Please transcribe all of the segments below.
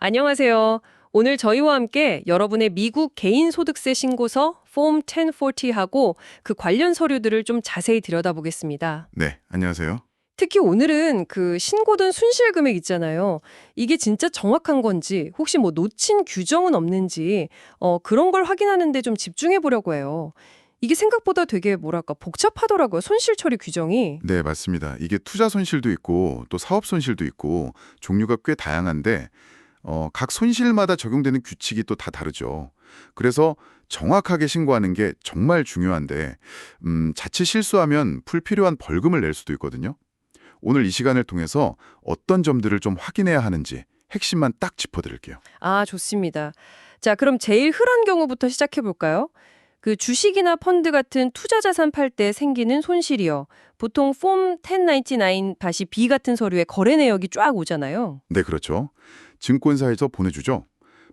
안녕하세요. 오늘 저희와 함께 여러분의 미국 개인소득세 신고서 Form 1040하고 그 관련 서류들을 좀 자세히 들여다보겠습니다. 네, 안녕하세요. 특히 오늘은 그 신고된 순실 금액 있잖아요. 이게 진짜 정확한 건지, 혹시 뭐 놓친 규정은 없는지, 그런 걸 확인하는 데 좀 집중해 보려고 해요. 이게 생각보다 되게 뭐랄까 복잡하더라고요. 손실 처리 규정이. 네, 맞습니다. 이게 투자 손실도 있고 또 사업 손실도 있고 종류가 꽤 다양한데 각 손실마다 적용되는 규칙이 또 다 다르죠. 그래서 정확하게 신고하는 게 정말 중요한데 자칫 실수하면 불필요한 벌금을 낼 수도 있거든요. 오늘 이 시간을 통해서 어떤 점들을 좀 확인해야 하는지 핵심만 딱 짚어드릴게요. 아, 좋습니다. 자, 그럼 제일 흔한 경우부터 시작해 볼까요? 그 주식이나 펀드 같은 투자 자산 팔 때 생기는 손실이요. 보통 폼 1099-B 같은 서류에 거래 내역이 쫙 오잖아요. 네, 그렇죠. 증권사에서 보내주죠.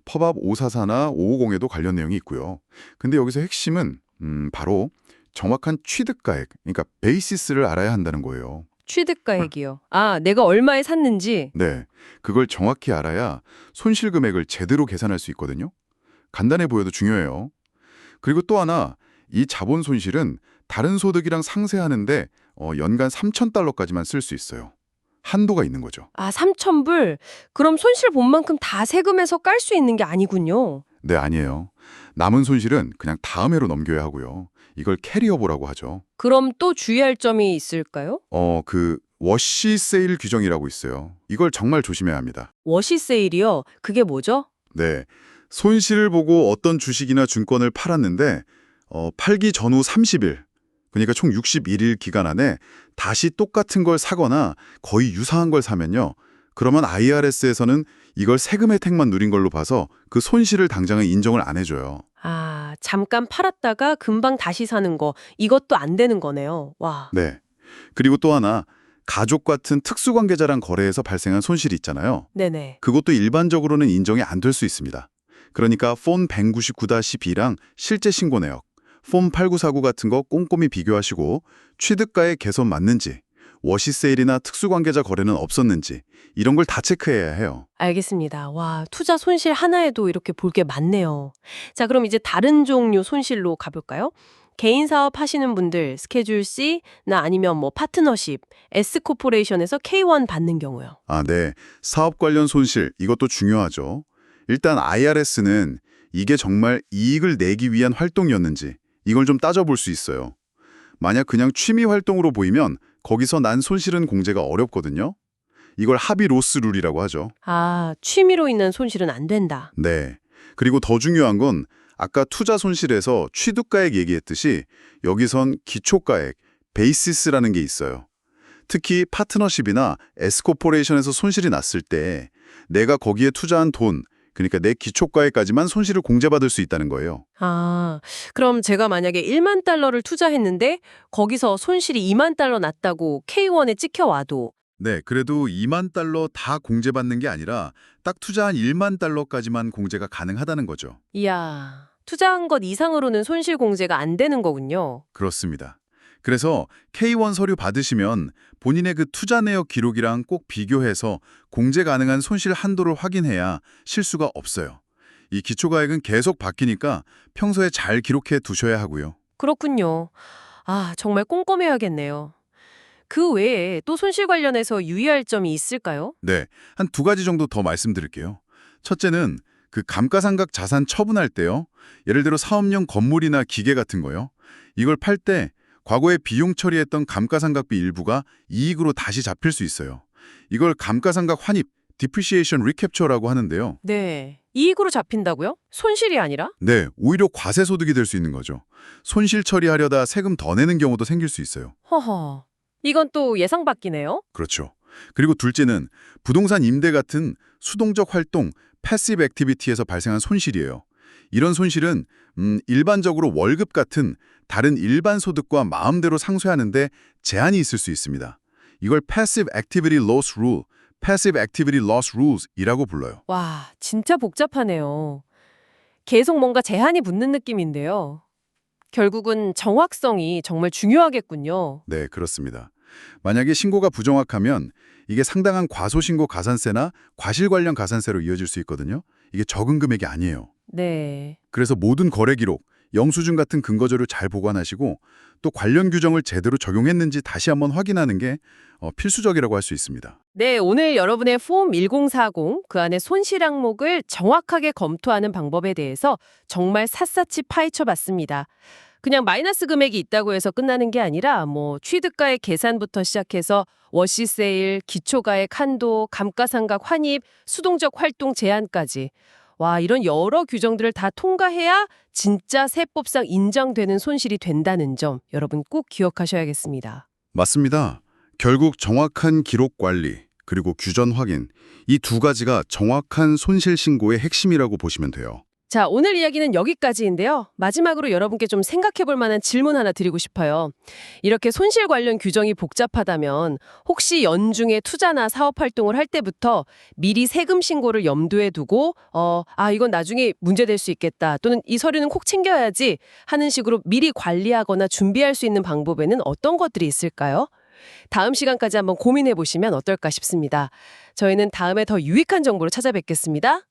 펍업 544나 550에도 관련 내용이 있고요. 근데 여기서 핵심은 바로 정확한 취득가액, 그러니까 베이시스를 알아야 한다는 거예요. 취득가액이요. 아, 내가 얼마에 샀는지. 네, 그걸 정확히 알아야 손실 금액을 제대로 계산할 수 있거든요. 간단해 보여도 중요해요. 그리고 또 하나, 이 자본 손실은 다른 소득이랑 상쇄하는데 연간 3,000달러까지만 쓸 수 있어요. 한도가 있는 거죠. 아, 3,000불? 그럼 손실 본 만큼 다 세금에서 깔 수 있는 게 아니군요. 네, 아니에요. 남은 손실은 그냥 다음 해로 넘겨야 하고요. 이걸 캐리어보라고 하죠. 그럼 또 주의할 점이 있을까요? 워시 세일 규정이라고 있어요. 이걸 정말 조심해야 합니다. 워시 세일이요? 그게 뭐죠? 네. 손실을 보고 어떤 주식이나 증권을 팔았는데 팔기 전후 30일, 그러니까 총 61일 기간 안에 다시 똑같은 걸 사거나 거의 유사한 걸 사면요. 그러면 IRS에서는 이걸 세금 혜택만 누린 걸로 봐서 그 손실을 당장은 인정을 안 해줘요. 아, 잠깐 팔았다가 금방 다시 사는 거, 이것도 안 되는 거네요. 와. 네. 그리고 또 하나, 가족 같은 특수관계자랑 거래해서 발생한 손실이 있잖아요. 네네. 그것도 일반적으로는 인정이 안 될 수 있습니다. 그러니까 폼 199-B랑 실제 신고 내역, 폼 8949 같은 거 꼼꼼히 비교하시고 취득가의 개선 맞는지, 워시세일이나 특수관계자 거래는 없었는지 이런 걸 다 체크해야 해요. 알겠습니다. 와, 투자 손실 하나에도 이렇게 볼 게 많네요. 자, 그럼 이제 다른 종류 손실로 가볼까요? 개인 사업 하시는 분들, 스케줄 C나 아니면 뭐 파트너십, S코퍼레이션에서 K1 받는 경우요. 아, 네. 사업 관련 손실, 이것도 중요하죠. 일단 IRS는 이게 정말 이익을 내기 위한 활동이었는지 이걸 좀 따져볼 수 있어요. 만약 그냥 취미 활동으로 보이면 거기서 난 손실은 공제가 어렵거든요. 이걸 합의 로스 룰이라고 하죠. 아, 취미로 인한 손실은 안 된다. 네. 그리고 더 중요한 건 아까 투자 손실에서 취득가액 얘기했듯이 여기선 기초가액, 베이시스라는 게 있어요. 특히 파트너십이나 S코퍼레이션에서 손실이 났을 때 내가 거기에 투자한 돈, 그러니까 내 기초가액까지만 손실을 공제받을 수 있다는 거예요. 아, 그럼 제가 만약에 1만 달러를 투자했는데 거기서 손실이 2만 달러 났다고 K1에 찍혀와도 네, 그래도 2만 달러 다 공제받는 게 아니라 딱 투자한 1만 달러까지만 공제가 가능하다는 거죠. 이야, 투자한 것 이상으로는 손실 공제가 안 되는 거군요. 그렇습니다. 그래서 K1 서류 받으시면 본인의 그 투자 내역 기록이랑 꼭 비교해서 공제 가능한 손실 한도를 확인해야 실수가 없어요. 이 기초가액은 계속 바뀌니까 평소에 잘 기록해 두셔야 하고요. 그렇군요. 아, 정말 꼼꼼해야겠네요. 그 외에 또 손실 관련해서 유의할 점이 있을까요? 네, 한 두 가지 정도 더 말씀드릴게요. 첫째는 그 감가상각 자산 처분할 때요. 예를 들어 사업용 건물이나 기계 같은 거요. 이걸 팔 때 과거에 비용 처리했던 감가상각비 일부가 이익으로 다시 잡힐 수 있어요. 이걸 감가상각 환입, depreciation recapture라고 하는데요. 네. 이익으로 잡힌다고요? 손실이 아니라? 네, 오히려 과세소득이 될 수 있는 거죠. 손실 처리하려다 세금 더 내는 경우도 생길 수 있어요. 허허. 이건 또 예상 밖이네요. 그렇죠. 그리고 둘째는 부동산 임대 같은 수동적 활동, 패시브 액티비티에서 발생한 손실이에요. 이런 손실은 일반적으로 월급 같은 다른 일반 소득과 마음대로 상쇄하는데 제한이 있을 수 있습니다. 이걸 Passive Activity Loss Rule, Passive Activity Loss Rules이라고 불러요. 와, 진짜 복잡하네요. 계속 뭔가 제한이 붙는 느낌인데요. 결국은 정확성이 정말 중요하겠군요. 네, 그렇습니다. 만약에 신고가 부정확하면 이게 상당한 과소신고 가산세나 과실 관련 가산세로 이어질 수 있거든요. 이게 적은 금액이 아니에요. 네. 그래서 모든 거래 기록, 영수증 같은 근거 자료 잘 보관하시고 또 관련 규정을 제대로 적용했는지 다시 한번 확인하는 게 필수적이라고 할 수 있습니다. 네, 오늘 여러분의 폼 1040, 그 안에 손실 항목을 정확하게 검토하는 방법에 대해서 정말 샅샅이 파헤쳐 봤습니다. 그냥 마이너스 금액이 있다고 해서 끝나는 게 아니라 취득가의 계산부터 시작해서 워시세일, 기초가액 한도, 감가상각 환입, 수동적 활동 제한까지. 와, 이런 여러 규정들을 다 통과해야 진짜 세법상 인정되는 손실이 된다는 점 여러분 꼭 기억하셔야겠습니다. 맞습니다. 결국 정확한 기록 관리, 그리고 규정 확인, 이 두 가지가 정확한 손실 신고의 핵심이라고 보시면 돼요. 자, 오늘 이야기는 여기까지인데요. 마지막으로 여러분께 좀 생각해 볼 만한 질문 하나 드리고 싶어요. 이렇게 손실 관련 규정이 복잡하다면 혹시 연중에 투자나 사업 활동을 할 때부터 미리 세금 신고를 염두에 두고 이건 나중에 문제될 수 있겠다 또는 이 서류는 꼭 챙겨야지 하는 식으로 미리 관리하거나 준비할 수 있는 방법에는 어떤 것들이 있을까요? 다음 시간까지 한번 고민해 보시면 어떨까 싶습니다. 저희는 다음에 더 유익한 정보로 찾아뵙겠습니다.